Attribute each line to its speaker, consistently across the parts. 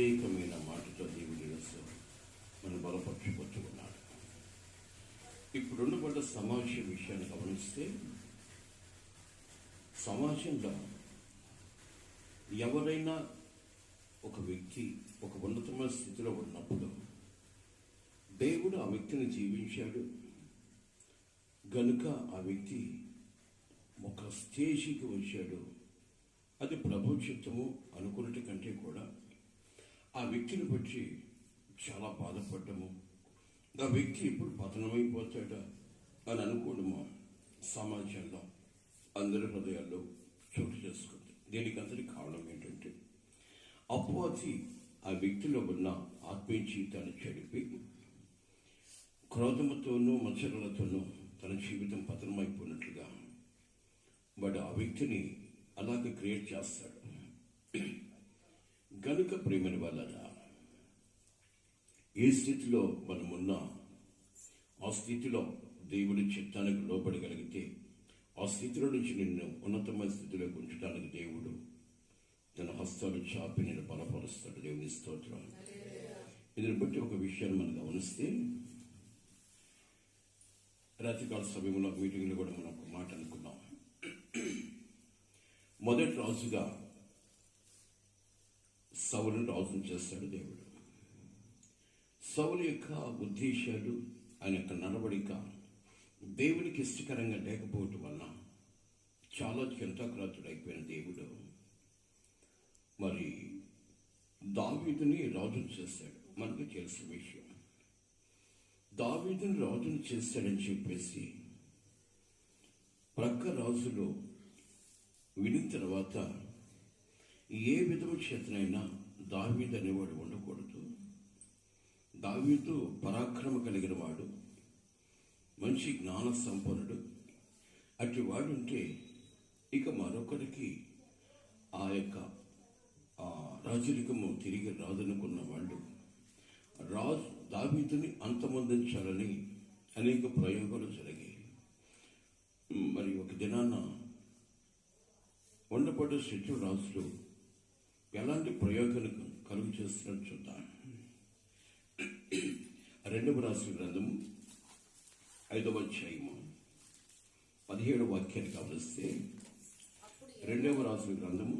Speaker 1: ప్రత్యేకమైన మాటతో దేవుడి మనం బలపరచుకుంటున్నాడు. ఇప్పుడున్నబడ్డ సమాజ విషయాన్ని గమనిస్తే, సమాజంలో ఎవరైనా ఒక వ్యక్తి ఒక ఉన్నతమైన స్థితిలో ఉన్నప్పుడు దేవుడు ఆ వ్యక్తిని జీవించాడు గనుక ఆ వ్యక్తి ఒక స్టేజికి వచ్చాడు. అది ప్రభు చిత్తము అనుకున్నటి కంటే కూడా ఆ వ్యక్తిని బట్టి చాలా బాధపడ్డము, ఆ వ్యక్తి ఇప్పుడు పతనమైపోతాడా అని అనుకోవడము సమాజంలో అందరి హృదయాల్లో చోటు చేసుకుంది. దీనికి అందరికి కారణం ఏంటంటే, అపవాది ఆ వ్యక్తిలో ఉన్న ఆత్మీయ జీవితాన్ని చెడిపి క్రోధముతోనూ మత్సరాలతోనూ తన జీవితం పతనమైపోయినట్లుగా వాడు ఆ వ్యక్తిని అలాగే క్రియేట్ చేస్తాడు. గనుక ప్రేమని వల్ల ఏ స్థితిలో మనమున్నా ఆ స్థితిలో దేవుడి చిత్తానికి లోబడగలిగితే ఆ స్థితిలో నుంచి నిన్ను ఉన్నతమైన స్థితిలోకి ఉంచడానికి దేవుడు తన హస్తాలు చాపి నేను బలపరుస్తాడు. దేవుని స్తోత్రం. దీన్ని బట్టి ఒక విషయాన్ని మనం గమనిస్తే, రాత్రికాల సమయంలో మీటింగ్లో కూడా మనం ఒక మాట అనుకున్నాం. మొదటి రాజుగా సౌలును రాజును చేస్తాడు దేవుడు. సౌలు యొక్క ఉద్దేశాలు, ఆయన యొక్క నడవడిక దేవునికి ఇష్టకరంగా లేకపోవటం వలన చాలా చింతాక్రాంతుడైపోయిన దేవుడు మరి దావీదుని రాజును చేశాడు. మనకు తెలిసిన విషయం. దావీదుని రాజును చేశాడని చెప్పేసి ప్రక్క రాజులు విని తర్వాత ఏ విధము చేతనైనా దావీదు అనేవాడు ఉండకూడదు, దావీదు పరాక్రమ కలిగిన వాడు, మంచి జ్ఞాన సంపన్నుడు, అటు వాడుంటే ఇక మరొకరికి ఆ యొక్క రాజరికము తిరిగి రాదనుకున్న వాళ్ళు దావీదుని అంతమొందించాలని అనేక ప్రయోగాలు జరిగాయి. మరి ఒక దినాన ఉండబడ్డ శత్రు రాజులు ఎలాంటి ప్రయోగాలు కలుగు చేస్తున్నట్టు చూద్దాం. 2వ రాజుల గ్రంథము 5వ అధ్యాయము 17వ వాక్యాన్ని గమనిస్తే, 2వ రాజుల గ్రంథము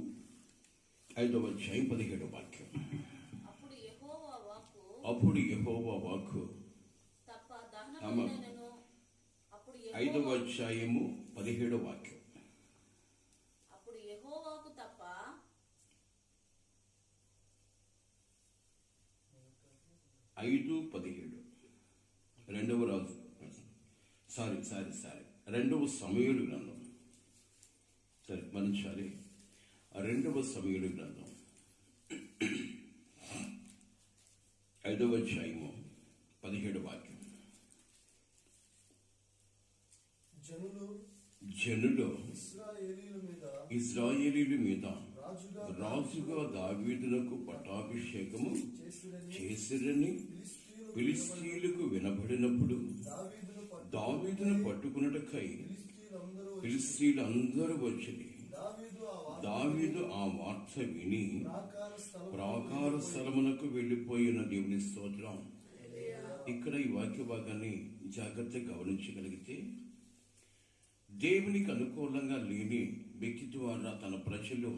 Speaker 1: 5వ అధ్యాయం 17వ వాక్యం. అప్పుడు యెహోవా వాక్కు 5వ అధ్యాయము 17వ వాక్యం.
Speaker 2: అప్పుడు యెహోవాకు తప్ప
Speaker 1: 5:17 2వ రాజు సారీ 2వ సమూయేలు గ్రంథం, సరే మన్నించాలి, 2వ సమూయేలు గ్రంథం 5వ అధ్యాయము 17వ వాక్యం. జనులు ఇశ్రాయేలీల మీద రాజుగా దావీదునకు పట్టాభిషేకము చేసిరని ఫిలిష్తీయులకు వినబడినప్పుడు దావీదును పట్టుకున్నటకై ఫిలిష్తీయులందరూ వచ్చిరి. దావీదు ఆ వార్త విని ప్రాకార స్థలమునకు వెళ్ళిపోయిన దేవుని స్తోత్రం. ఇక్కడ ఈ వాక్య భాగాన్ని జాగ్రత్తగా గమనించగలిగితే, దేవునికి అనుకూలంగా లేని వ్యక్తి ద్వారా తన ప్రజలు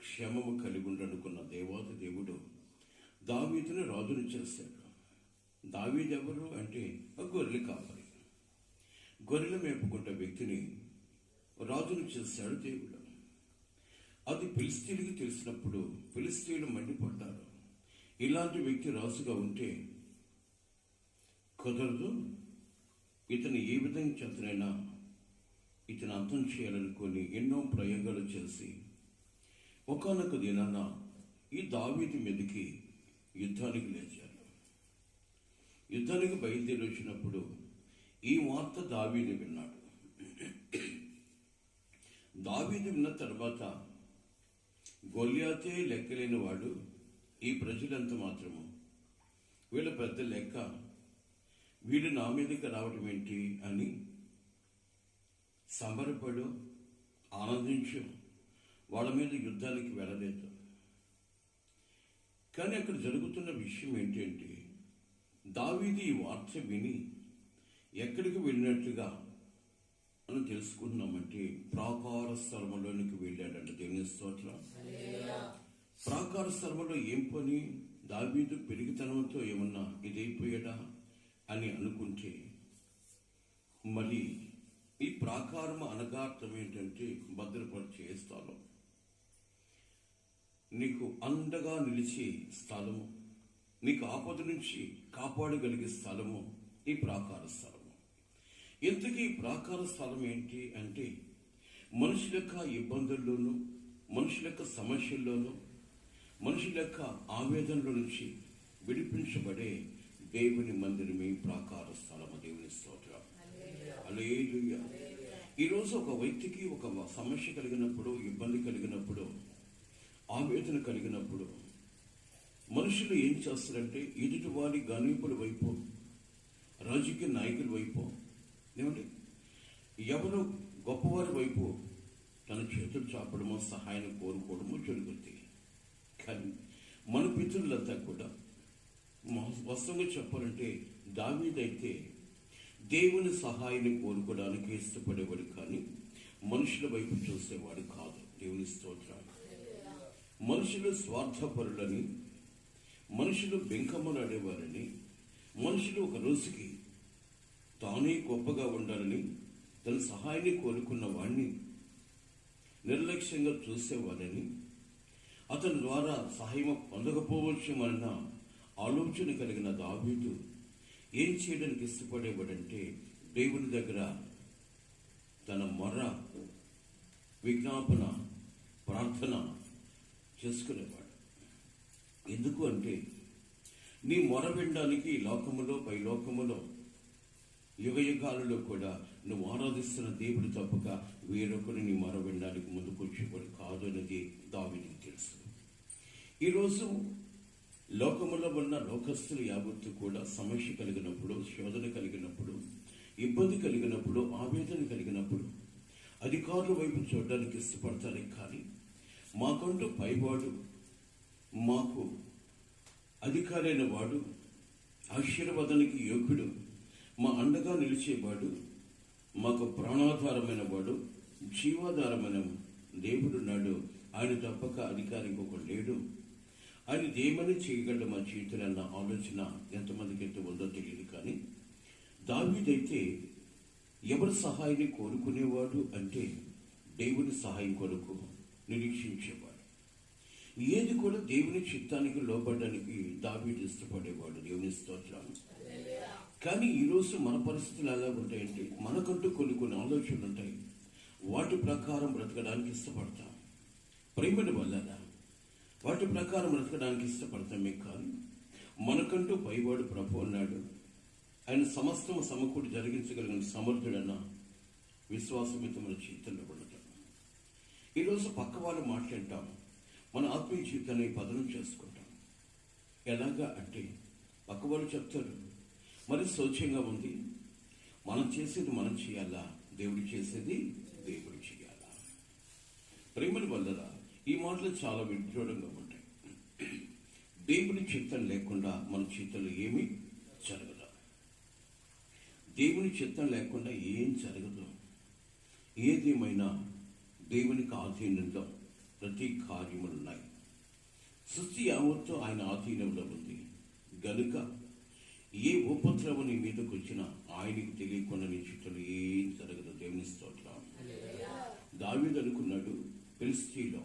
Speaker 1: క్షేమము కలిగి ఉండనుకున్న దేవాది దేవుడు దావీదును రాజును చేశాడు. దావీదు ఎవరు అంటే గొర్రెలు కాపరి, గొర్రెలు మేపుకుంటే వ్యక్తిని రాజును చేశాడు దేవుడు. అది ఫిలిష్తీయులకు తెలిసినప్పుడు ఫిలిష్తీయులు మండిపడ్డారు. ఇలాంటి వ్యక్తి రాజుగా ఉంటే కుదరదు, ఇతను ఏ విధంగా చేతనైనా ఇతను అంతం చేయాలనుకొని ఎన్నో ప్రయోగాలు చేసి ఒకానొక దినాన ఈ దావీదు మీదకి యుద్ధానికి లేచారు. యుద్ధానికి బయలుదేరి వచ్చినప్పుడు ఈ వార్త దావీదు విన్నాడు. దావీదు విన్న తర్వాత గొల్యాతే లెక్కలేని వాడు, ఈ ప్రజలంతా మాత్రము వీళ్ళ పెద్ద లెక్క, వీళ్ళు నా మీదకి రావటం ఏంటి అని సంబరపడు, ఆనందించు, వాళ్ళ మీద యుద్ధానికి వెళ్ళలేదు. కానీ అక్కడ జరుగుతున్న విషయం ఏంటంటే, దావీదు ఈ వార్త విని ఎక్కడికి వెళ్ళినట్లుగా మనం తెలుసుకుంటున్నామంటే ప్రాకార స్థలములోనికి వెళ్ళాడంట. దేవుని స్తోత్రం. ప్రాకార స్థలములో ఏం పని? దావీదు పెరిగితనంతో ఏమన్నా ఇదైపోయాడా అని అనుకుంటే, మరి ఈ ప్రాకారం అనగా అర్థం ఏంటంటే భద్రపరిచే స్థలం, నీకు అండగా నిలిచే స్థలము, నీకు ఆపద నుంచి కాపాడగలిగే స్థలము ఈ ప్రాకార స్థలము. ఇంతకీ ఈ ప్రాకార స్థలం ఏంటి అంటే, మనుషుల యొక్క ఇబ్బందుల్లోనూ, మనుషుల యొక్క సమస్యల్లోనూ, మనుషుల యొక్క ఆవేదనల నుంచి విడిపించబడే దేవుని మందిరమే ప్రాకార స్థలము. దేవుని స్తోత్రం. హల్లెలూయా. ఈరోజు ఒక వ్యక్తికి ఒక సమస్య కలిగినప్పుడు, ఇబ్బంది కలిగినప్పుడు, ఆవేదన కలిగినప్పుడు మనుషులు ఏం చేస్తారంటే, ఎదుటి వారి గణీపుల వైపు, రాజకీయ నాయకుల వైపు, ఏమంటే ఎవరు గొప్పవారి వైపు తన చేతులు చాపడమో, సహాయాన్ని కోరుకోవడమో జరుగుతుంది. కానీ మన పితరులంతా కూడా వాస్తవంగా చెప్పాలంటే, దావీదైతే దేవుని సహాయాన్ని కోరుకోవడానికి ఇష్టపడేవాడు, కానీ మనుషుల వైపు చూసేవాడు కాదు. దేవుని స్తోత్రం. మనుషులు స్వార్థపరులని, మనుషులు బెంకమ్మలాడేవారని, మనుషులు ఒక రోజుకి తానే గొప్పగా ఉండాలని తన సహాయాన్ని కోరుకున్న వాణ్ణి నిర్లక్ష్యంగా చూసేవాడని, అతని ద్వారా సహాయం పొందకపోవచ్చుమన్న ఆలోచన కలిగిన దావీదు ఏం చేయడానికి ఇష్టపడేవాడంటే, దేవుని దగ్గర తన మొర, విజ్ఞాపన, ప్రార్థన చేసుకునేవాడు. ఎందుకు అంటే, నీ మొర వినడానికి లోకములో, పై లోకములో, యుగ యుగాలలో కూడా నువ్వు ఆరాధిస్తున్న దేవుడు తప్పక వేరొకరు నీ మొర వినడానికి ముందుకు వచ్చేవాడు కాదు అనేది దావీదుకు తెలుసు. ఈరోజు లోకములో ఉన్న లోకస్తులు యావత్తు కూడా సమస్య కలిగినప్పుడు, శోధన కలిగినప్పుడు, ఇబ్బంది కలిగినప్పుడు, ఆవేదన కలిగినప్పుడు అధికారుల వైపు చూడడానికి ఇష్టపడతారే, కానీ మాకంటూ పైవాడు, మాకు అధికారైన వాడు, ఆశీర్వాదానికి యోగ్యుడు, మా అండగా నిలిచేవాడు, మాకు ప్రాణాధారమైన వాడు, జీవాధారమైన దేవుడున్నాడు, ఆయన తప్పక అధికారి ఇంకొకడు లేడు, ఆయన దేమని చేయగలడు మా జీవితంలో అన్న ఆలోచన ఎంతమందికి ఎంత ఉందో తెలియదు. కానీ దావీదైతే ఎవరి సహాయాన్ని కోరుకునేవాడు అంటే, దేవుని సహాయం కొరకు నిరీక్షించేవాడు. ఏది కూడా దేవుని చిత్తానికి లోబడడానికి దావీదు ఇష్టపడేవాడు. దేవుని స్తోత్రం. కానీ ఈరోజు మన పరిస్థితులు ఎలా ఉంటాయంటే, మనకంటూ కొన్ని ఆలోచనలు ఉంటాయి, వాటి ప్రకారం బ్రతకడానికి ఇష్టపడతాం. ప్రేమని వల్ల వాటి ప్రకారం బ్రతకడానికి ఇష్టపడతామే, కానీ మనకంటూ పైవాడు ప్రభు అన్నాడు, ఆయన సమస్తము సమకూడి జరిగించగలిగిన సమర్థుడన్న విశ్వాసమైతే మన జీవితంలో ఉండటం. ఈరోజు పక్క వాళ్ళు మాట్లాడటం, మన ఆత్మీయ జీవితాన్ని పతనం చేసుకుంటాం. ఎలాగా అంటే, పక్క వాళ్ళు చెప్తారు, మరి శోచ్యంగా ఉంది, మనం చేసేది మనం చేయాలా, దేవుడు చేసేది దేవుడు చేయాలా. ప్రేమని వల్లరా ఈ మాటలు చాలా విడ్డూరంగా ఉంటాయి. దేవుని చిత్తం లేకుండా మన జీవితంలో ఏమీ జరగదు. దేవుని చిత్తం లేకుండా ఏం జరగదు. ఏదేమైనా దేవునికి ఆధీనంలో ప్రతి కార్యములు ఉన్నాయి. సృష్టి యావత్తు ఆయన ఆధీనంలో ఉంది గనుక ఏ ఉపద్రవం నీ మీదకి వచ్చినా ఆయనకి తెలియకుండా నీ చుట్టూ ఏం జరగదు. దేవుని స్తోత్రం. దావీదు అనుకున్నాడు, ఫిలిష్తీయులు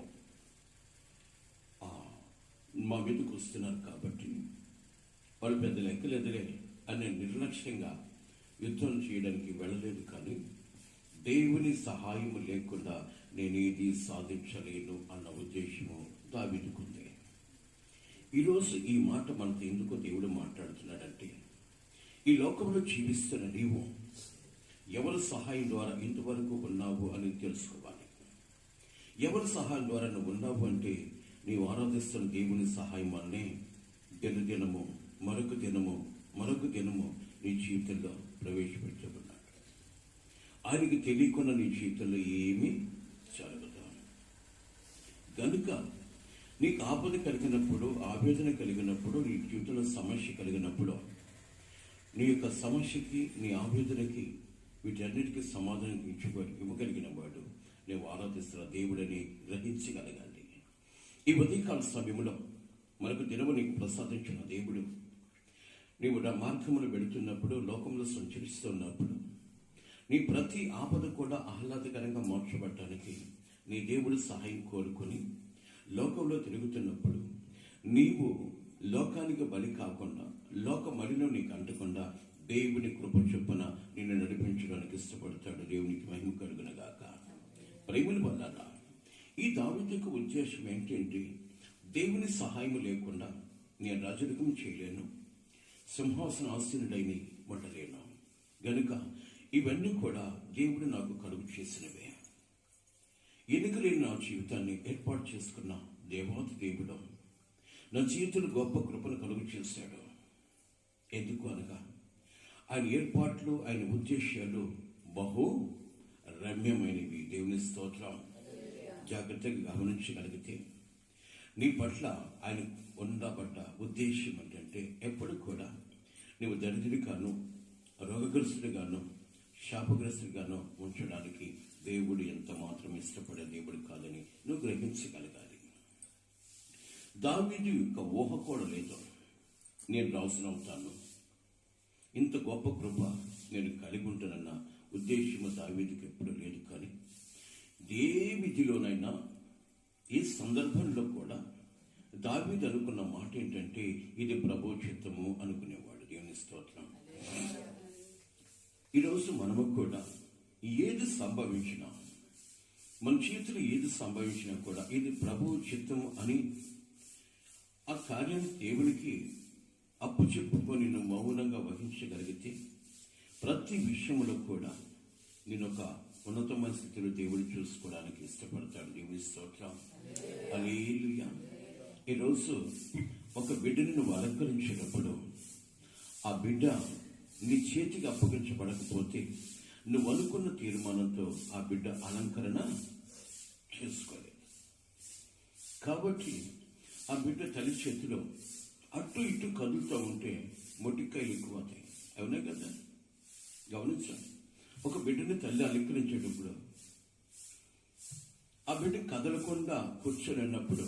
Speaker 1: మా మీదకి వస్తున్నారు కాబట్టి వాళ్ళు పెద్ద లెక్కలేదులే అని నిర్లక్ష్యంగా యుద్ధం చేయడానికి వెళ్ళలేదు. కానీ దేవుని సహాయం లేకుండా నేనేది సాధించలేను అన్న ఉద్దేశము దావీదుకుంది. ఈరోజు ఈ మాట మనతో ఎందుకో దేవుడు మాట్లాడుతున్నాడంటే, ఈ లోకంలో జీవిస్తున్న నీవు ఎవరి సహాయం ద్వారా ఇంతవరకు ఉన్నావు అని తెలుసుకోవాలి. ఎవరి సహాయం ద్వారా నువ్వు ఉన్నావు అంటే, నీవు ఆరాధిస్తున్న దేవుని సహాయం వల్లనే దినదినము మరొక దినము నీ జీవితంలో ప్రవేశపెట్టబడ్డాడు. ఆయనకి తెలియకుండా నీ జీవితంలో ఏమీ జరగదు. కనుక నీకు ఆపద కలిగినప్పుడు, ఆవేదన కలిగినప్పుడు, నీ జీవితంలో సమస్య కలిగినప్పుడు, నీ యొక్క సమస్యకి, నీ ఆవేదనకి, వీటన్నిటికీ సమాధానం ఇవ్వగలిగిన వాడు నీవు ఆరాధిస్తున్న దేవుడని గ్రహించగలగాలి. ఈ ఉదయకాల సమయంలో మనకు దినము నీకు ప్రసాదించిన దేవుడు, నీవు నా మార్గములు వెళుతున్నప్పుడు, లోకంలో సంచరిస్తున్నప్పుడు, నీ ప్రతి ఆపద కూడా ఆహ్లాదకరంగా మార్చబడటానికి నీ దేవుడు సహాయం కోరుకొని లోకంలో తిరుగుతున్నప్పుడు, నీవు లోకానికి బలి కాకుండా, లోక మలిలో నీకు అంటకుండా దేవుని కృప చొప్పున నిన్ను నడిపించడానికి ఇష్టపడతాడు. దేవునికి మహిమ కలుగునగాక. ప్రేమల వల్ల ఈ దావీదుకు ఉద్దేశం ఏంటంటే, దేవుని సహాయం లేకుండా నేను రాజరికం చేయలేను, సింహాసన ఆసీనుడైని ఉండలేను గనుక ఇవన్నీ కూడా దేవుడు నాకు కలుగు చేసినవే. ఎన్నికలేని నా జీవితాన్ని ఏర్పాటు చేసుకున్న దేవాది దేవుడు నా జీవితంలో గొప్ప కృపను కలుగు చేశాడు. ఎందుకు అనగా ఆయన ఏర్పాట్లు, ఆయన ఉద్దేశాలు బహు రమ్యమైనవి. దేవుని స్తోత్రం. జాగ్రత్తగా గమనించగలిగితే నీ పట్ల ఆయన ఉండబడ్డ ఉద్దేశం ఏంటంటే, ఎప్పుడు కూడా నువ్వు దరిద్రుడిగాను, రోగగ్రస్తుడిగాను, శాపగ్రస్తుడిగాను ఉంచడానికి దేవుడు ఎంత మాత్రం ఇష్టపడే దేవుడు కాదని నువ్వు గ్రహించగలగాలి. దావీదు యొక్క ఊహ కూడా లేదు, నేను రాజునవుతాను, ఇంత గొప్ప కృప నేను కలిగి ఉంటానన్న ఉద్దేశము దావీదుకి ఎప్పుడు లేదు. కానీ ఏ విధిలోనైనా, ఏ సందర్భంలో కూడా దావీదు అనుకున్న మాట ఏంటంటే, ఇది ప్రభు చిత్తము అనుకునేవాడు. దేవుని స్తోత్రం. ఈరోజు మనము కూడా ఏది సంభవించినా, మన చేతులు ఏది సంభవించినా కూడా ఇది ప్రభు చిత్తము అని ఆ కార్యాన్ని దేవునికి అప్పు చెప్పుకొని నువ్వు మౌనంగా వహించగలిగితే, ప్రతి విషయంలో కూడా నేను ఒక ఉన్నతమైన స్థితిలో దేవుడు చూసుకోవడానికి ఇష్టపడతాడు. దేవుని స్తోత్రం. హల్లెలూయా. ఈరోజు ఒక బిడ్డని నువ్వు అలంకరించినప్పుడు, ఆ బిడ్డ నీ చేతికి అప్పగించబడకపోతే నువ్వు అనుకున్న తీర్మానంతో ఆ బిడ్డ అలంకరణ చేసుకోలేదు. కాబట్టి ఆ బిడ్డ తల్లి చేతిలో అటు ఇటు కదులుతూ ఉంటే మొటికాయలు ఎక్కువ అవుతాయి. అవునా కదా? గమనించండి. ఒక బిడ్డని తల్లి అలంకరించేటప్పుడు ఆ బిడ్డ కదలకుండా కూర్చొని అన్నప్పుడు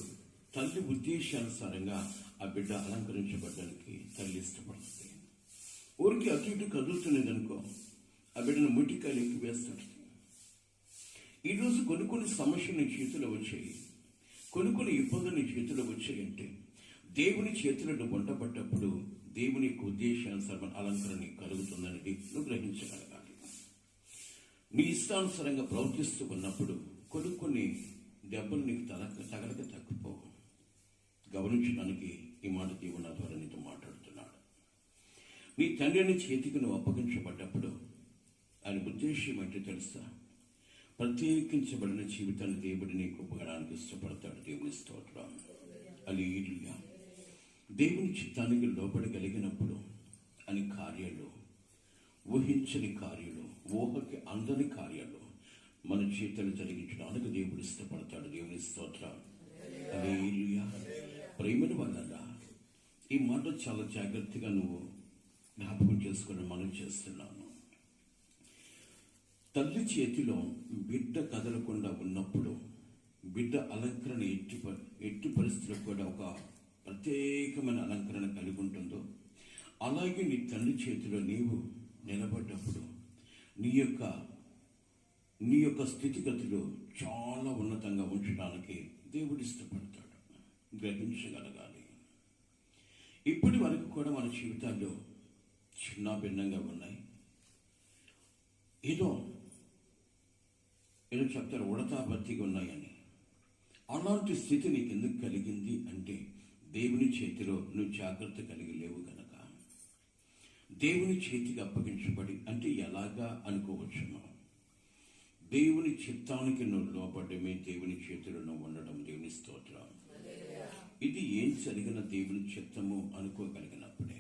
Speaker 1: తల్లి ఉద్దేశానుసారంగా ఆ బిడ్డ అలంకరించబడడానికి తల్లి ఇష్టపడుతుంది. ఊరికి అటు ఇటు కదులుతున్నది అనుకో, ఆ బిడ్డను మొటికాయలు ఎక్కువ వేస్తాడు. ఈరోజు కొన్ని సమస్యలు నీ చేతిలో వచ్చాయి, కొన్ని ఇబ్బందులు నీ చేతిలో వచ్చాయంటే, దేవుని చేతులను వంటపడ్డప్పుడు దేవుని యొక్క ఉద్దేశానుసారం అలంకరణ కలుగుతుందనేది నువ్వు గ్రహించగలగాలి. నీ ఇష్టానుసారంగా ప్రవర్తిస్తూ ఉన్నప్పుడు కొన్ని దెబ్బలు నీకు తగలక తగ్గిపోవు. గమనించడానికి ఈ మాట దేవుడు నా ద్వారా నీతో మాట్లాడుతున్నాడు. నీ తండ్రిని చేతికి నువ్వు అప్పగించబడ్డప్పుడు ఆయన ఉద్దేశం ఏంటో తెలుసా? ప్రత్యేకించబడిన జీవితాన్ని దేవుడు నీకు ఉపయోగానికి ఇష్టపడతాడు. దేవుని స్తోత్రం. హల్లెలూయా. దేవుని చిత్తానికి లోబడగలిగినప్పుడు అని కార్యాలు, ఊహించని కార్యాలు, ఊహకి అందని కార్యాలు మన జీవితాలు జరిగించడానికి దేవుడు ఇష్టపడతాడు. దేవుని స్తోత్రం. హల్లెలూయా. ప్రేమల వల్ల ఈ మాట చాలా జాగ్రత్తగా నువ్వు జ్ఞాపకం చేసుకుని మనం చేస్తున్నాను. తల్లి చేతిలో బిడ్డ కదలకుండా ఉన్నప్పుడు బిడ్డ అలంకరణ ఎట్టి పరిస్థితుల్లో కూడా ఒక ప్రత్యేకమైన అలంకరణ కలిగి ఉంటుందో, అలాగే నీ తండ్రి చేతిలో నీవు నిలబడ్డప్పుడు నీ యొక్క స్థితిగతులు చాలా ఉన్నతంగా ఉంచడానికి దేవుడు ఇష్టపడతాడు. గ్రహించగలగాలి. ఇప్పటి వరకు కూడా మన జీవితాల్లో చిన్న భిన్నంగా ఉన్నాయి. ఏదో చెప్తారు, ఉడతా భర్తీగా ఉన్నాయని. అలాంటి స్థితి నీకు ఎందుకు కలిగింది అంటే, దేవుని చేతిలో నువ్వు జాగ్రత్త కలిగి లేవు గనక. దేవుని చేతికి అప్పగించబడి అంటే ఎలాగా అనుకోవచ్చు. దేవుని చిత్తానికి నువ్వు లోపడమే దేవుని చేతిలో నువ్వు ఉండడం. దేవుని స్తోత్రం. ఇది ఏం జరిగిన దేవుని చిత్తము అనుకోగలిగినప్పుడే.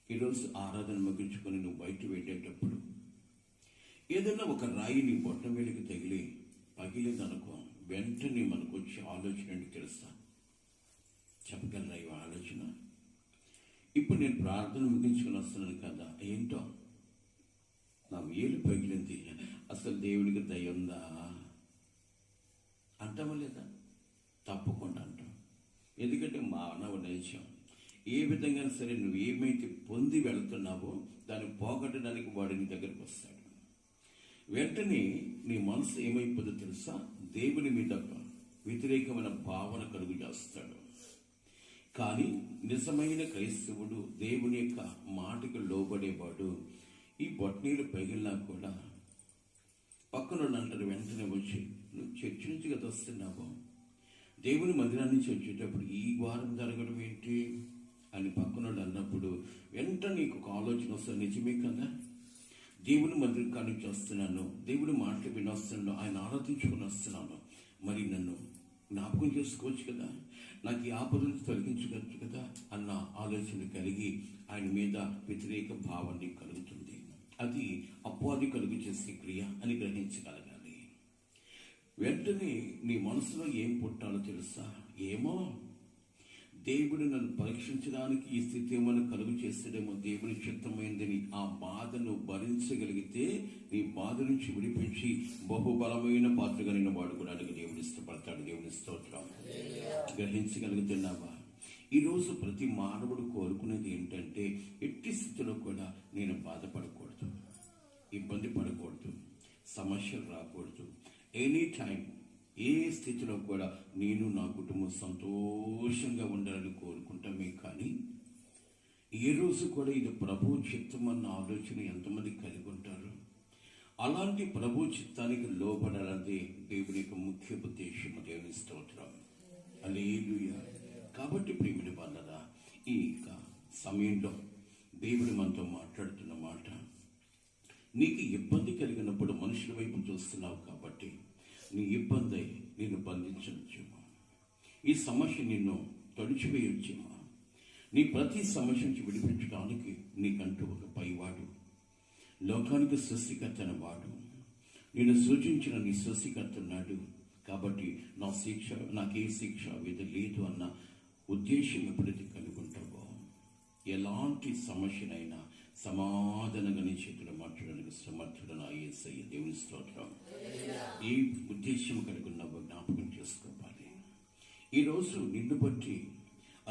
Speaker 1: ఈరోజు ఆరాధన ముగించుకొని నువ్వు బయట వెళ్ళేటప్పుడు ఏదైనా ఒక రాయి నీ బొట్టం వేలికి తగిలి పగిలిందనుకో, వెంటనే మనకు వచ్చే ఆలోచన ఏంటి తెలుసా? చెప్పగలరా ఈ ఆలోచన? ఇప్పుడు నేను ప్రార్థన ముగించుకుని వస్తున్నాను కదా, ఏంటో నా వేలు పగిలింది, అసలు దేవుడికి దయ ఉందా అంటామా లేదా? తప్పకుండా అంటాం. ఎందుకంటే మానవ నైజం. ఏ విధంగా సరే నువ్వు ఏమైతే పొంది వెళుతున్నావో దాన్ని పోగొట్టడానికి వాడు నీ దగ్గరకు వస్తాడు. వెంటనే నీ మనసు ఏమైపోతుందో తెలుసా? దేవుని మీద వ్యతిరేకమైన భావన కలుగు చేస్తాడు. కానీ నిజమైన క్రైస్తవుడు, దేవుని యొక్క మాటకు లోబడేవాడు, ఈ బొట్నీళ్ళు పగిలినా కూడా పక్కన అంటారు వెంటనే వచ్చి, నువ్వు చర్చి నుంచి కదా వస్తున్నావు, దేవుని మందిరాన్ని నుంచి వచ్చేటప్పుడు ఈ వారం జరగడం ఏంటి అని పక్కన అన్నప్పుడు వెంటనే నీకు ఒక ఆలోచన వస్తుంది, నిజమే కదా, దేవుని మందిరం కాడి నుంచి వస్తున్నాను, దేవుని మాటలు విని వస్తున్నాను, ఆయన ఆరాధించుకుని వస్తున్నాను, మరి నన్ను జ్ఞాపకం చేసుకోవచ్చు కదా, నాకు ఈ ఆపదలు తొలగించవచ్చు కదా అన్న ఆలోచన కలిగి ఆయన మీద వ్యతిరేక భావాన్ని కలుగుతుంది. అది అపవాది కలుగు చేసే క్రియ అని గ్రహించగలగాలి. వెంటనే నీ మనసులో ఏం పుట్టాలో తెలుసా? ఏమో దేవుడు నన్ను పరీక్షించడానికి ఈ స్థితి ఏమైనా కలుగు చేస్తాడేమో, దేవుని చిత్తమైందని ఆ బాధను భరించగలిగితే నీ బాధ నుంచి విడిపించి బహుబలమైన పాత్రగా నిన్న వాడుకోవడానికి దేవుడు ఇష్టపడతాడు. దేవుని స్తోత్రం. గ్రహించగలుగుతున్నావా? ఈరోజు ప్రతి మానవుడు కోరుకునేది ఏంటంటే ఎట్టి స్థితిలో కూడా నేను బాధపడకూడదు, ఇబ్బంది పడకూడదు, సమస్యలు రాకూడదు. ఎనీ టైం ఏ స్థితిలో కూడా నేను నా కుటుంబం సంతోషంగా ఉండాలని కోరుకుంటామే. కానీ ఏ రోజు కూడా ఇది ప్రభు చిత్తం అన్న ఆలోచన ఎంతమంది కలిగి ఉంటారు? అలాంటి ప్రభు చిత్తానికి లోబడాలన్నది దేవుని యొక్క ముఖ్య ఉద్దేశం. దేవుని స్తోత్రం. హల్లెలూయా. కాబట్టి ప్రియమైన వాళ్ళరా, ఈ సమయంలో దేవుడు మనతో మాట్లాడుతున్న మాట, నీకు ఇబ్బంది కలిగినప్పుడు మనుషుల వైపు చూస్తున్నావు కాబట్టి నీ ఇబ్బంది నిన్ను బంధించవచ్చేమో, ఈ సమస్య నిన్ను తొడిచివేయొచ్చేమో. నీ ప్రతి సమస్య నుంచి విడిపించడానికి నీకంటూ ఒక పైవాడు, లోకానికి సృష్టికర్త వాడు, నేను సూచించిన నీ సృష్టికర్త ఉన్నాడు. కాబట్టి నాకే శిక్ష విధి లేదు అన్న ఉద్దేశం ఎప్పుడైతే కనుగొంటావో, ఎలాంటి సమస్యనైనా సమాధానంగా నీ చేతులు మార్చడానికి సమర్థుడైన యేసయ్య. దేవుని స్తోత్రం. ఈ ఉద్దేశం కనుగొన్నావో జ్ఞాపకం చేసుకోవాలి. ఈరోజు నిన్ను బట్టి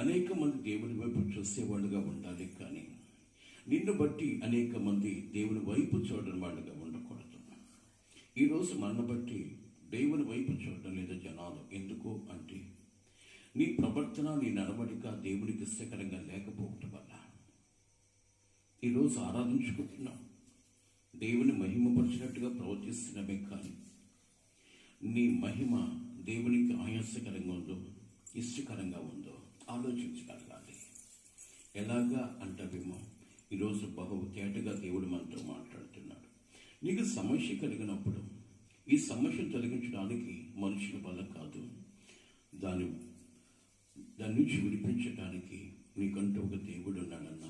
Speaker 1: అనేక మంది దేవుని వైపు చూసేవాళ్ళుగా ఉండాలి, కానీ నిన్ను బట్టి అనేక మంది దేవుని వైపు చూడని వాళ్ళుగా ఉండకూడదు. ఈరోజు మన బట్టి దేవుని వైపు చూడడం లేదా జనాలు. ఎందుకు అంటే నీ ప్రవర్తన, నీ నడవడిక దేవునికి ఇష్టకరంగా లేకపోవటం వల్ల ఈరోజు ఆరాధించుకుంటున్నాం, దేవుని మహిమపరిచినట్టుగా ప్రవర్తిస్తున్నామే, కానీ నీ మహిమ దేవునికి ఆయాసకరంగా ఉందో, ఇష్టకరంగా ఉందో ఆలోచించగలగాలి. ఎలాగా అంటావేమో, ఈరోజు బహు తేటగా దేవుడు మనతో మాట్లాడుతున్నాడు. నీకు సమస్య కలిగినప్పుడు ఈ సమస్య తొలగించడానికి మనుషుల వల్ల కాదు, దాని నుంచి విడిపించడానికి నీకంటూ ఒక దేవుడు ఉన్నాడన్న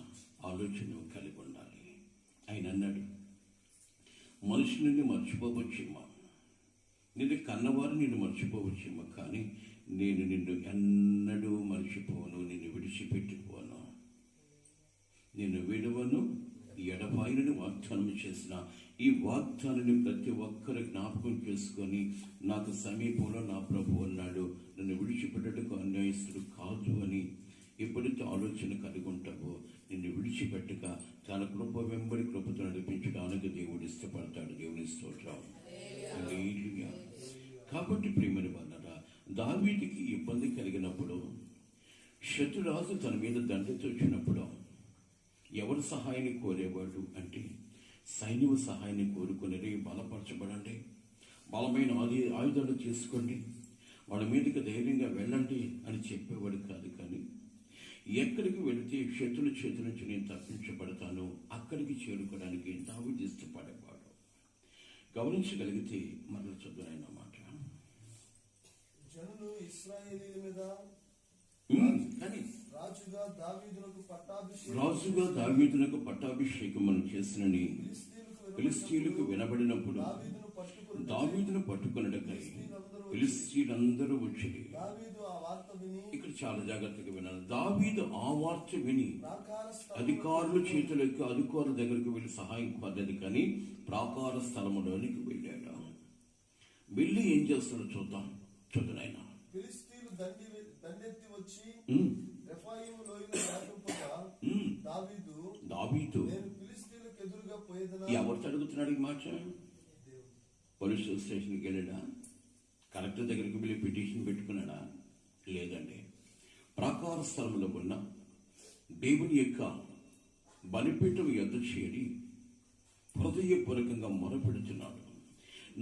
Speaker 1: ఆలోచన కలిగి ఉండాలి. ఆయన అన్నాడు, మనుషులని మర్చిపోవచ్చేమో, నిన్ను కన్నవారు నిన్ను మర్చిపోవచ్చేమో, కానీ నేను నిన్ను ఎన్నడూ మర్చిపోను, నిన్ను విడిచిపెట్టిపోను, నిన్ను విడవను, ఎడబాయిని వాగ్దానం చేసిన ఈ వాగ్దానాన్ని ప్రతి ఒక్కరు జ్ఞాపకం చేసుకొని, నాకు సమీపంలో నా ప్రభు ఉన్నాడు, నన్ను విడిచిపెట్టడానికి అన్యాయస్తుడు కాదు అని ఎప్పుడైతే ఆలోచన కలిగి ఉంటావో, నిన్ను విడిచిపెట్టక తన కృప వెంబడి కృపతో నడిపించడానికి దేవుడు ఇష్టపడతాడు. దేవుని స్తోత్రం. హల్లెలూయా. కాబట్టి ప్రియమైన వాళ్ళరా, దావీదుకి ఇబ్బంది కలిగినప్పుడు, శత్రురాజు తన మీద దండెత్తి వచ్చినప్పుడు ఎవరు సహాయాన్ని కోరేవాడు అంటే సైనిక సహాయాన్ని కోరుకునేది. బలపరచబడండి, బలమైన ఆయుధాలు చేసుకోండి, వాళ్ళ మీదకి ధైర్యంగా వెళ్ళండి అని చెప్పేవాడు కాదు. కానీ ఎక్కడికి వెళితే శత్రుల చేతుల నుంచి నేను తప్పించబడతాను అక్కడికి చేరుకోవడానికి దావీదు ఇష్టపడేవాడు. గమనించగలిగితే మరల చదువునైన మాట,
Speaker 3: జనులు ఇశ్రాయేలీయుల మీద
Speaker 1: కానీ
Speaker 3: రాజుగా దావీదునకు పట్టాభిషేకం
Speaker 1: చేసినని ఫిలిస్తీయులకు వినబడినప్పుడు
Speaker 3: దావీదును పట్టుకుని
Speaker 1: దావీదును పట్టుకొనుటకై ఫిలిస్తీయులందరూ వచ్చిరి.
Speaker 3: దావీదు ఆ వార్త విని
Speaker 1: ఇక్కడ చాలా జాగ్రత్తగా వినాలి. దావీదు ఆ వార్త విని
Speaker 3: ప్రాకార స్థలములో
Speaker 1: అధికారుల చేతులకు అధికారుల దగ్గరికి వెళ్ళి సహాయం కోరలేదు, కానీ ప్రాకార స్థలములోనికి వెళ్ళాడు. వెళ్ళి ఏం చేస్తాడో చూద్దాం. చూద్దాం.
Speaker 3: ఫిలిస్తీయులు దండెత్తి వచ్చి రెఫాయిము లోయను దాటుపుగా దావీదు నేను ఫిలిస్తీయులకు ఎదురుగా పోయేదనా.
Speaker 1: ఎవరితో అడుగుతున్నాడు ఈ మాట? పోలీస్ స్టేషన్కి వెళ్ళాడా? కలెక్టర్ దగ్గరికి వెళ్ళి పిటిషన్ పెట్టుకున్నాడా? లేదండి. ప్రాకార స్థలంలో ఉన్న దేవుని యొక్క బలిపీఠం యొద్ద చేరి హృదయపూర్వకంగా మొరపెడుతున్నాడు.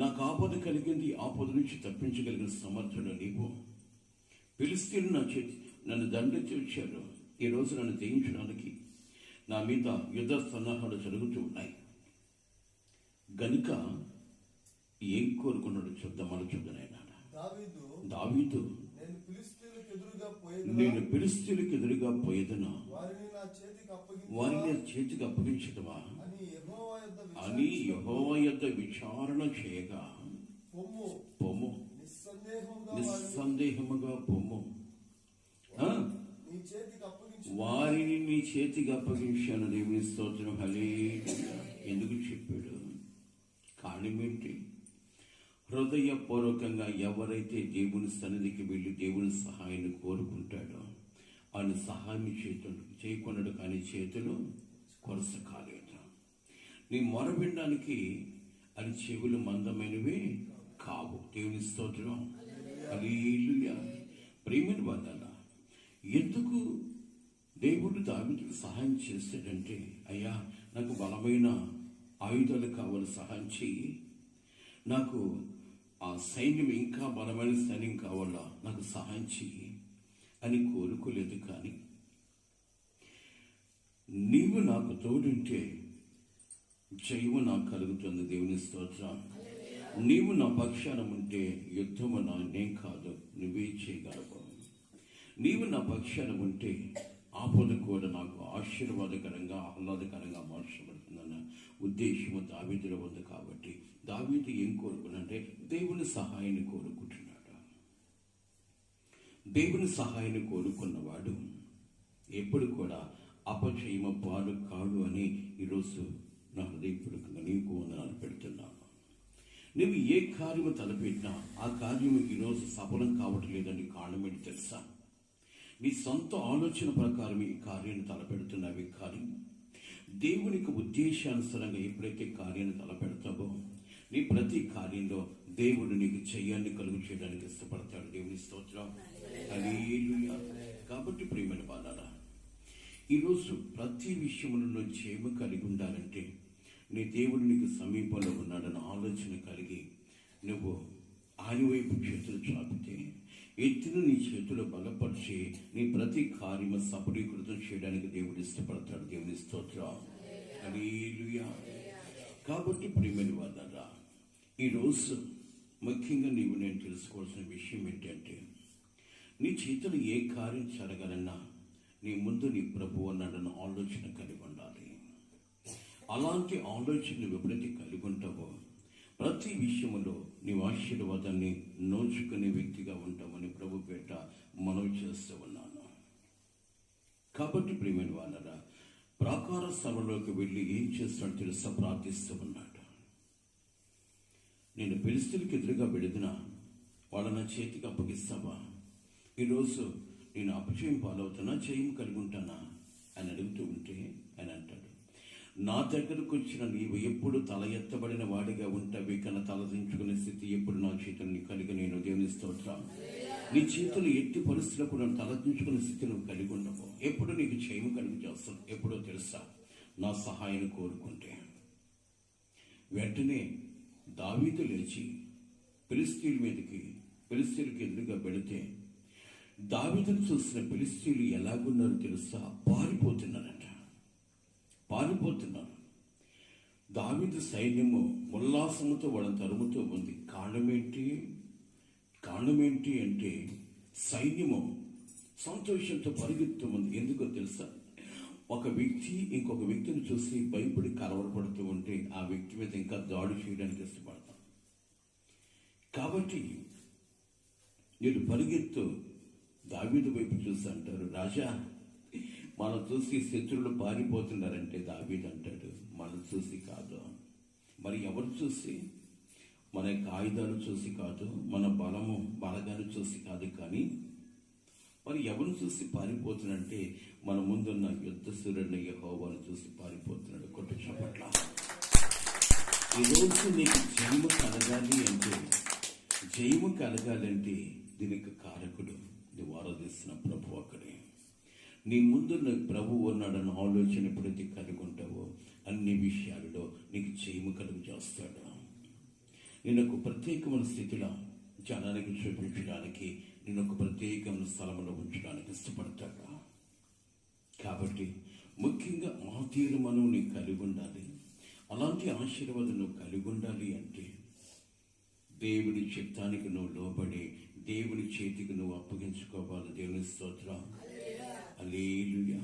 Speaker 1: నాకు ఆపద కలిగింది, ఆపద నుంచి తప్పించగలిగిన సమర్థుడు నీవు. ఫిలిస్తీయులు నన్ను దండెత్తి వచ్చారు. ఈ రోజు నన్ను జయించడానికి నా మీద యుద్ధ సన్నాహాలు జరుగుతూ ఉన్నాయి గనుక ఏం కోరుకున్నాడు చూద్దాం. మన చూద్దాం. దావీదు నేను ఫిలిస్తీయులకు ఎదురుగా పోయేదనా, వారిని చేతికి అప్పగించటమా అని యెహోవా యొద్ద విచారణ చేయగా పొమ్ము, నిస్సందేహముగా పొమ్ము, వారిని నీ చేతికి అప్పగించాను. దేవుని స్తోత్రం. హల్లెలూయా. ఎందుకు చెప్పాడు? కారణమేంటి? హృదయపూర్వకంగా ఎవరైతే దేవుని సన్నిధికి వెళ్ళి దేవుని సహాయాన్ని కోరుకుంటాడో ఆయన సహాయం చేయకున్నాడు, కానీ చేతులు కొరస కాలేదు. నీ మొర వినడానికి అది చెవులు మందమైనవి కావు. దేవుని స్తోత్రం. హల్లెలూయా. ప్రియమైన వాళ్ళారా, ఎందుకు దేవుడు దావీదుకు సహాయం చేస్తాడంటే, అయ్యా నాకు బలమైన ఆయుధాలు కావాలి, సహాయం చెయ్యి. నాకు ఆ సైన్యం ఇంకా బలమైన సైన్యం కావాలా, నాకు సహాయం చెయ్యి అని కోరుకోలేదు. కానీ నీవు నాకు తోడుంటే జయము నాకు కలుగుతుంది. దేవుని స్తోత్రం. నీవు నా పక్షాన ఉంటే యుద్ధము నేను కాదు, నువ్వే చేయగలవు. నీవు నా పక్షాన ఉంటే ఆపద కూడా నాకు ఆశీర్వాదకరంగా ఆహ్లాదకరంగా మార్చబడుతుందన్న ఉద్దేశము దావీదులో ఉంది. కాబట్టి దావీదు ఏం కోరుకున్నాడంటే దేవుని సహాయాన్ని కోరుకుంటున్నాడు. దేవుని సహాయాన్ని కోరుకున్నవాడు ఎప్పుడు కూడా అపజయమ పాలు కాడు అని ఈరోజు నా హృదయపూర్వకంగా నీకు వందనాలు పెడుతున్నాను. నువ్వు ఏ కార్యము తలపెట్టినా ఆ కార్యము ఈరోజు సఫలం కావటం లేదని కారణం ఏంటి తెలుసా? నీ సొంత ఆలోచన ప్రకారం ఈ కార్యాన్ని తలపెడుతున్నావి. కానీ దేవునికి ఉద్దేశానుసారంగా ఎప్పుడైతే కార్యాన్ని తలపెడతావో నీ ప్రతి కార్యంలో దేవుడు నీకు చెయ్యాన్ని కలుగు చేయడానికి ఇష్టపడతాడు. దేవుని స్తోత్రం. హల్లెలూయా. కాబట్టి ప్రియమైన వాళ్ళారా, ఈరోజు ప్రతి విషయంలో జయము కలిగి ఉండాలంటే నీ దేవుడు నీకు సమీపంలో ఉన్నాడన్న ఆలోచన కలిగి నువ్వు ఆయన వైపు చేతులు చాపితే ఎత్తును నీ చేతులు బలపరిచి నీ ప్రతి కార్యము సఫలీకృతం చేయడానికి దేవుడు ఇష్టపడతాడు. దేవుని స్తోత్రం. హల్లెలూయా. కాబట్టి ప్రియమైన వాళ్ళారా, ఈరోజు ముఖ్యంగా నేను తెలుసుకోవాల్సిన విషయం ఏంటంటే, నీ చేతులు ఏ కార్యం జరగాలన్నా నీ ముందు నీ ప్రభు అన్నాడన్న ఆలోచన కలిగి ఉండాలి. అలాంటి ఆలోచన నువ్వు ఎప్పుడైతే కలిగి ఉంటావో ప్రతి విషయంలో నీవు ఆశీర్వాదాన్ని నోచుకునే వ్యక్తిగా ఉంటామని ప్రభు పేట మనవి చేస్తూ ఉన్నాను. కాబట్టి ప్రియమైన వాళ్ళరా, ప్రాకార సభలోకి వెళ్ళి ఏం చేస్తాడో తెలుసా? ప్రార్థిస్తూ ఉన్నాడు. నేను ఫిలిస్తీయులకు ఎదురుగా పెడినా వాళ్ళ నా చేతికి అప్పగిస్తావా? ఈరోజు నేను అపజయం పాలవుతున్నా, జయం కలిగి ఉంటానా అని అడుగుతూ ఉంటే ఆయన అంటాడు, నా దగ్గరకు వచ్చిన నీవు ఎప్పుడు తల ఎత్తబడిన వాడిగా ఉంటావి, కన్నా తలదించుకునే స్థితి ఎప్పుడు నా చేతుల్ని కలిగి నేను. దేవుని స్తోత్రం. నీ చేతులు ఎట్టి పరిస్థితుల్లో కూడా తలదించుకునే స్థితి నువ్వు కలిగి ఉండవు. ఎప్పుడు నీకు జయము కలిగి చేస్తాను ఎప్పుడో తెలుసా? నా సహాయాన్ని కోరుకుంటే. వెంటనే దావీదు లేచి ఫిలిస్తీయులకు ఎదురుగా పెడితే దావీదును చూసిన ఫిలిస్తీయులు ఎలాగున్నారో తెలుసా? పారిపోతున్నారట. దావీదు సైన్యము ఉల్లాసముతో వాళ్ళని తరుముతూ ఉంది. కారణమేంటి అంటే సైన్యము సంతోషంతో పరిగెత్తు ఉంది. ఎందుకో తెలుసా? ఒక వ్యక్తి ఇంకొక వ్యక్తిని చూసి భయపడి కలవరపడుతూ ఉంటే ఆ వ్యక్తి మీద ఇంకా దాడి చేయడానికి ఇష్టపడతాం. కాబట్టి నేను పరిగెత్తు దావీదు వైపు చూసి అంటారు, రాజా మనం చూసి శత్రువులు పారిపోతున్నారంటే దావీదు అంటాడు, మనం చూసి కాదు. మరి ఎవరు చూసి? మన యొక్క ఆయుధాలు చూసి కాదు, మన బలగాలు చూసి కాదు, కానీ మరి ఎవరు చూసి పారిపోతున్నాడంటే మన ముందున్న యుద్ధ సూర్యుడిని యెహోవాను చూసి పారిపోతున్నాడు. కొట్టు చప్పట్ల. ఈరోజు నీకు జయము కలగాలంటే దీనికి కారకుడు నువ్వు ఆరాధిస్తున్న ప్రభు ఒక్కడే. నీ ముందున్న ప్రభు ఉన్నాడన్న ఆలోచన ఎప్పుడైతే కలిగి ఉంటావో అన్ని విషయాలలో నీకు జయము కలుగు చేస్తాడు. నేను ఒక ప్రత్యేకమైన స్థితిలో జనానికి చూపించడానికి, నేను ఒక ప్రత్యేకమైన స్థలంలో ఉంచడానికి ఇష్టపడతాడు. కాబట్టి ముఖ్యంగా ఆ తీర్మానం నీకు కలిగి ఉండాలి. అలాంటి ఆశీర్వాదం నువ్వు కలిగి ఉండాలి అంటే దేవుని చిత్తానికి నువ్వు లోబడి దేవుని చేతికి నువ్వు అప్పగించుకోవాలి. దేవుని స్తోత్రం. హల్లెలూయా.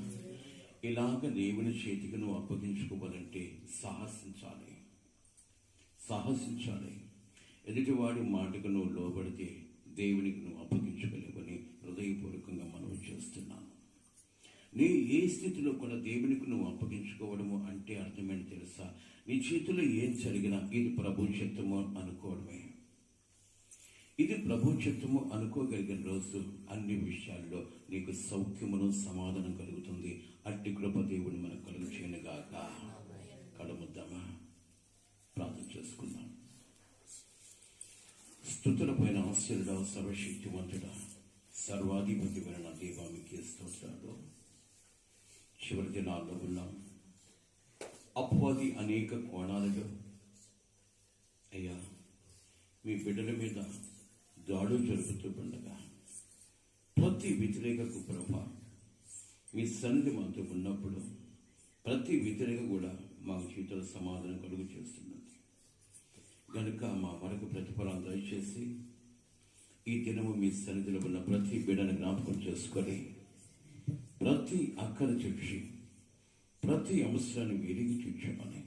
Speaker 1: ఇలాగ దేవుని చేతికి నువ్వు అప్పగించుకోవాలంటే సాహసించాలి. ఎదుటివాడి మాటకు నువ్వు లోబడితే దేవునికి నువ్వు అప్పగించగలవని హృదయపూర్వకంగా మనవి చేస్తున్నాను. నీ ఏ స్థితిలో కూడా దేవునికి నువ్వు అప్పగించుకోవడము అంటే అర్థమేంటి తెలుసా? నీ చేతిలో ఏం జరిగినా ఇది ప్రభు చిత్తము అనుకోవడమే. ఇది ప్రభు చిత్తము అనుకోగలిగిన రోజు అన్ని విషయాల్లో నీకు సౌఖ్యమును సమాధానం కలుగుతుంది. అట్టి కృప దేవుడు మనకు కలుగు చేయనుగాక. కడుముద్దామా, ప్రార్థన చేసుకుందాం. స్తుతుల పైన ఆశ్చర్యుడా, సర్వశక్తివంతుడా, సర్వాధిపతిమైన నా దేవా, మీకే స్తోత్రాలు. చివరి దినాల్లో ఉన్నాం. అపవాది అనేక కోణాలలో అయ్యా మీ బిడ్డల మీద దాడులు జరుపుతూ ఉండగా ప్రతి వ్యతిరేకకు ప్రభా మీ సన్నిధి మాతో ఉన్నప్పుడు ప్రతి వ్యతిరేక కూడా మా జీవితంలో సమాధానం కలుగు చేస్తున్నది కనుక మా వరకు ప్రతిఫలం దయచేసి ఈ దినము మీ సన్నిధిలో ఉన్న ప్రతి బిడ్డను జ్ఞాపకం చేసుకొని ప్రతి అక్కర చూచి ప్రతి అంశాన్ని ఎరిగి చూచామని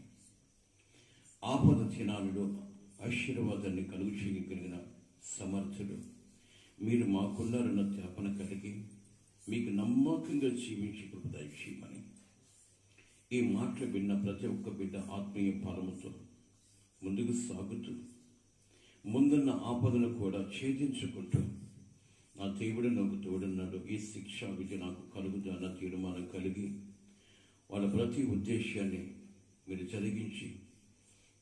Speaker 1: ఆపద దినాలలో ఆశీర్వాదాన్ని కలుగు చేయగలిగిన సమర్థుడు మీరు మాకున్నారన్న తపన కలిగి మీకు నమ్మకంగా జీవించి దయచేయమని ఈ మాటలు విన్న ప్రతి ఒక్క బిడ్డ ఆత్మీయ ఫలముతో ముందుకు సాగుతూ ముందున్న ఆపదను కూడా ఛేదించుకుంటూ నా దేవుడు నాకు తోడున్నాడు, ఈ శిక్ష విధి నాకు కలుగుతా అన్న తీర్మానం కలిగి వాళ్ళ ప్రతి ఉద్దేశాన్ని మీరు జరిగించి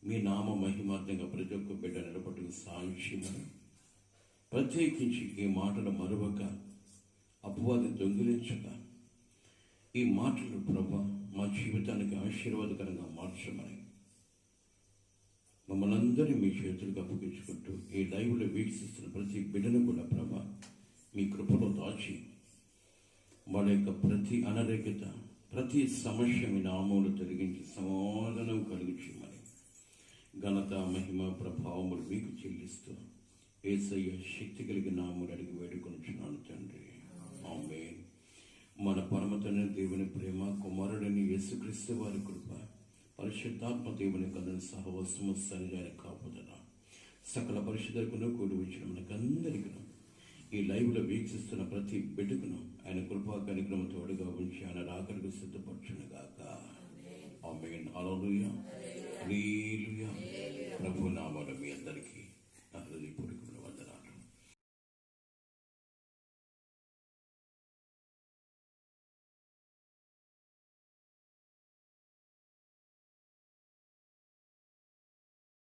Speaker 1: మీ నామ మహిమార్థంగా ప్రతి ఒక్క బిడ్డ నిలబట్టుకు సాక్షిమని ప్రత్యేకించి ఈ మాటలు మరొక అపవాది దొంగిలించక ఈ మాటలు ప్రభా మా జీవితానికి ఆశీర్వాదకరంగా మార్చమని మమ్మల్ని అందరినీ మీ చేతులకు అప్పగించుకుంటూ ఈ లైవ్లో వీక్షిస్తున్న ప్రతి బిడ్డను కూడా ప్రభా మీ కృపలో దాచి వాళ్ళ యొక్క ప్రతి అనరేఖత ప్రతి సమస్య మీ నామములు తొలగించి సమాధానం కలుగు చేయమని ఘనత మహిమ ప్రభావములు మీకు చెల్లిస్తూ యేసయ్య శక్తి కలిగిన నామములు అడిగి వేడుకొనుచున్నాను తండ్రి, ఆమేన్. మన పరమ తండ్రి దేవుని ప్రేమ, కుమారుడని యేసుక్రీస్తు వారి కృప, పరిశుద్ధాత్మ దేవుని కథను సహవాసము సన్నిధాన కాపుదల సకల పరిశుద్ధులను కూడి వచ్చిన మనకందరికీ ఈ లైవ్లో వీక్షిస్తున్న ప్రతి బిడ్డకును ఆయన కృపా కార్యక్రమం తోడుగా ఉంచి ఆయన రాకడకు సిద్ధపరచునుగాక. ఆమేన్. హల్లెలూయా. హల్లెలూయా. ప్రభు నామములో మీ అందరికీ